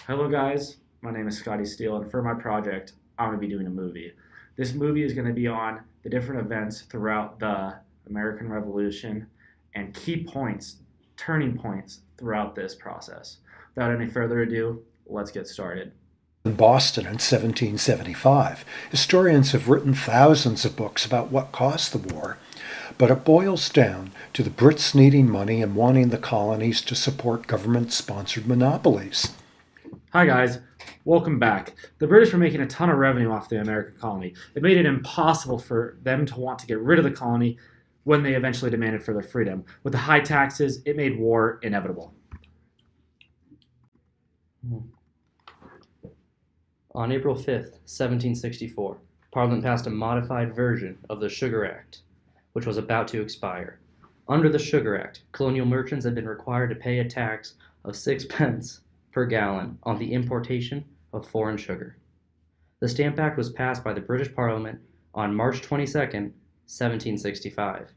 Hello, guys. My name is Scotty Steele, and for my project, I'm going to be doing a movie. This movie is going to be on the different events throughout the American Revolution and key points, turning points throughout this process. Without any further ado, let's get started. In Boston in 1775. Historians have written thousands of books about what caused the war, but it boils down to the Brits needing money and wanting the colonies to support government-sponsored monopolies. Hi, guys. Welcome back. The British were making a ton of revenue off the American colony. It made it impossible for them to want to get rid of the colony when they eventually demanded for their freedom. With the high taxes, it made war inevitable. On April 5th, 1764, Parliament passed a modified version of the Sugar Act, which was about to expire. Under the Sugar Act, colonial merchants had been required to pay a tax of 6 pence per gallon on the importation of foreign sugar. The Stamp Act was passed by the British Parliament on March 22nd, 1765.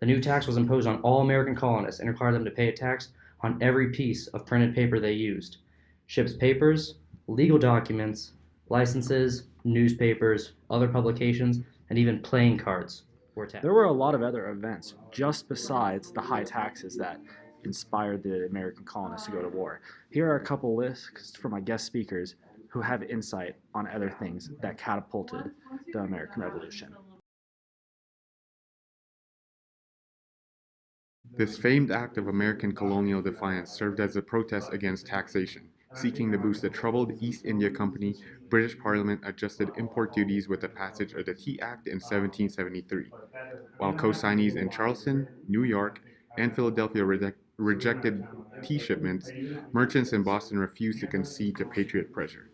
The new tax was imposed on all American colonists and required them to pay a tax on every piece of printed paper they used. Ships' papers, legal documents, licenses, newspapers, other publications, and even playing cards were taxed. There were a lot of other events just besides the high taxes that inspired the American colonists to go to war. Here are a couple lists from my guest speakers who have insight on other things that catapulted the American Revolution. This famed act of American colonial defiance served as a protest against taxation. Seeking to boost the troubled East India Company, British Parliament adjusted import duties with the passage of the Tea Act in 1773. While co-signees in Charleston, New York, and Philadelphia rejected tea shipments, merchants in Boston refused to concede to Patriot pressure.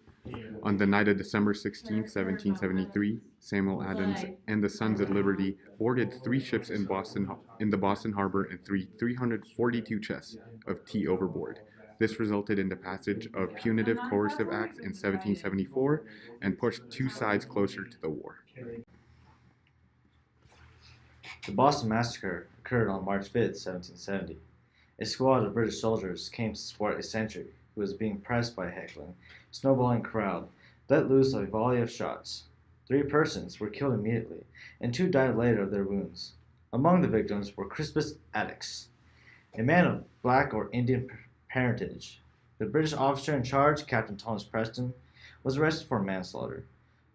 On the night of December 16, 1773, Samuel Adams and the Sons of Liberty boarded 3 ships in the Boston harbor and threw 342 chests of tea overboard. This resulted in the passage of Punitive Coercive Acts in 1774 and pushed 2 sides closer to the war. The Boston Massacre occurred on March 5th, 1770. A squad of British soldiers came to support a sentry who was being pressed by a heckling, snowballing crowd, let loose a volley of shots. 3 persons were killed immediately, and 2 died later of their wounds. Among the victims were Crispus Attucks, a man of black or Indian parentage. The British officer in charge, Captain Thomas Preston, was arrested for manslaughter,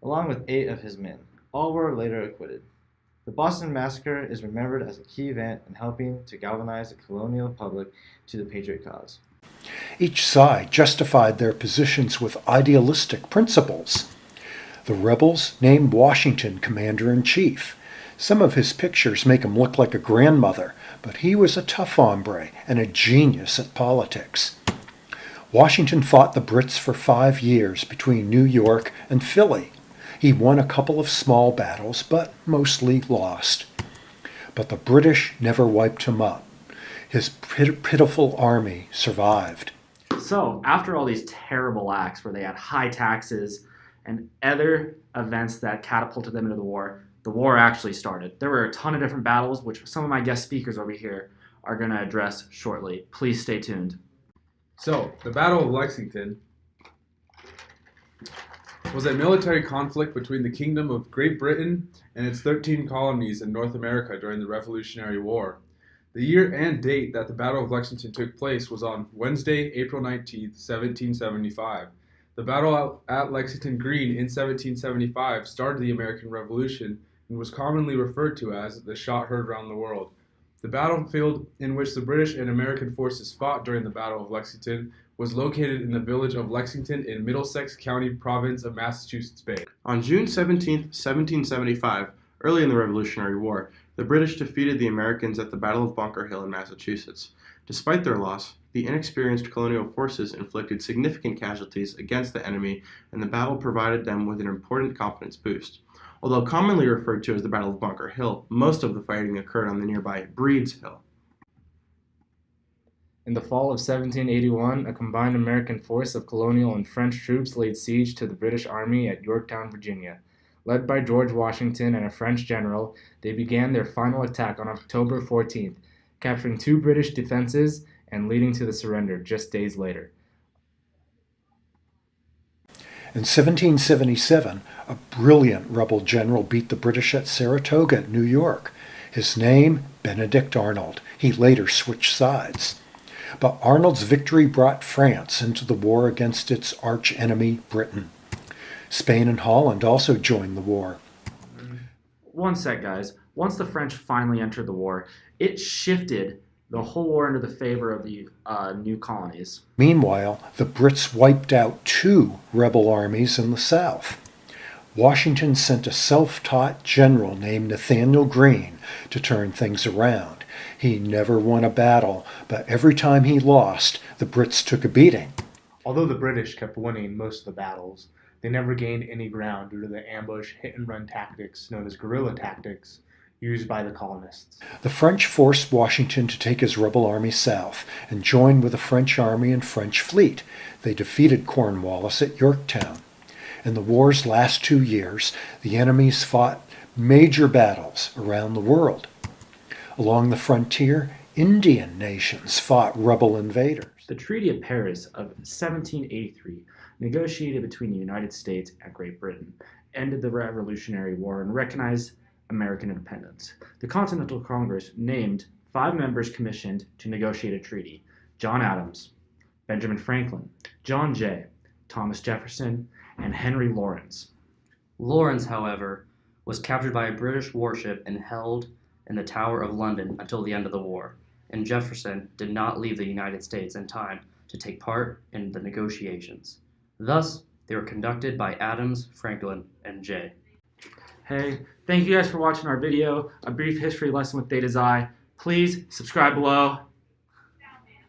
along with 8 of his men. All were later acquitted. The Boston Massacre is remembered as a key event in helping to galvanize the colonial public to the Patriot cause. Each side justified their positions with idealistic principles. The rebels named Washington commander-in-chief. Some of his pictures make him look like a grandmother, but he was a tough hombre and a genius at politics. Washington fought the Brits for 5 years between New York and Philly. He won a couple of small battles, but mostly lost. But the British never wiped him up. His pitiful army survived. So, after all these terrible acts where they had high taxes and other events that catapulted them into the war actually started. There were a ton of different battles, which some of my guest speakers over here are going to address shortly. Please stay tuned. So, the Battle of Lexington was a military conflict between the Kingdom of Great Britain and its 13 colonies in North America during the Revolutionary War. The year and date that the Battle of Lexington took place was on Wednesday, April 19, 1775. The battle at Lexington Green in 1775 started the American Revolution and was commonly referred to as the shot heard round the world. The battlefield in which the British and American forces fought during the Battle of Lexington was located in the village of Lexington in Middlesex County, province of Massachusetts Bay. On June 17, 1775, early in the Revolutionary War, the British defeated the Americans at the Battle of Bunker Hill in Massachusetts. Despite their loss, the inexperienced colonial forces inflicted significant casualties against the enemy, and the battle provided them with an important confidence boost. Although commonly referred to as the Battle of Bunker Hill, most of the fighting occurred on the nearby Breed's Hill. In the fall of 1781, a combined American force of colonial and French troops laid siege to the British Army at Yorktown, Virginia. Led by George Washington and a French general, they began their final attack on October 14th, capturing 2 British defenses and leading to the surrender just days later. In 1777, a brilliant rebel general beat the British at Saratoga, New York. His name, Benedict Arnold. He later switched sides. But Arnold's victory brought France into the war against its arch-enemy, Britain. Spain and Holland also joined the war. One sec, guys. Once the French finally entered the war, it shifted the whole war into the favor of the new colonies. Meanwhile, the Brits wiped out 2 rebel armies in the south. Washington sent a self-taught general named Nathanael Greene to turn things around. He never won a battle, but every time he lost, the Brits took a beating. Although the British kept winning most of the battles, they never gained any ground due to the ambush hit-and-run tactics known as guerrilla tactics used by the colonists. The French forced Washington to take his rebel army south and join with the French army and French fleet. They defeated Cornwallis at Yorktown. In the war's last 2 years, the enemies fought major battles around the world. Along the frontier, Indian nations fought rebel invaders. The Treaty of Paris of 1783, negotiated between the United States and Great Britain, ended the Revolutionary War and recognized American independence. The Continental Congress named 5 members commissioned to negotiate a treaty: John Adams, Benjamin Franklin, John Jay, Thomas Jefferson, and Henry Lawrence. Lawrence, however, was captured by a British warship and held in the Tower of London until the end of the war, and Jefferson did not leave the United States in time to take part in the negotiations. Thus, they were conducted by Adams, Franklin, and Jay. Hey, thank you guys for watching our video, A Brief History Lesson with Data's Eye. Please subscribe below.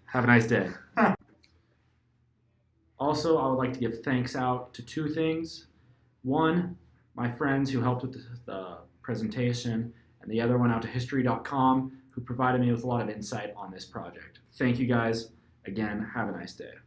Have a nice day. Also, I would like to give thanks out to 2 things. One, my friends who helped with the presentation, and the other one out to History.com, who provided me with a lot of insight on this project. Thank you guys. Again, have a nice day.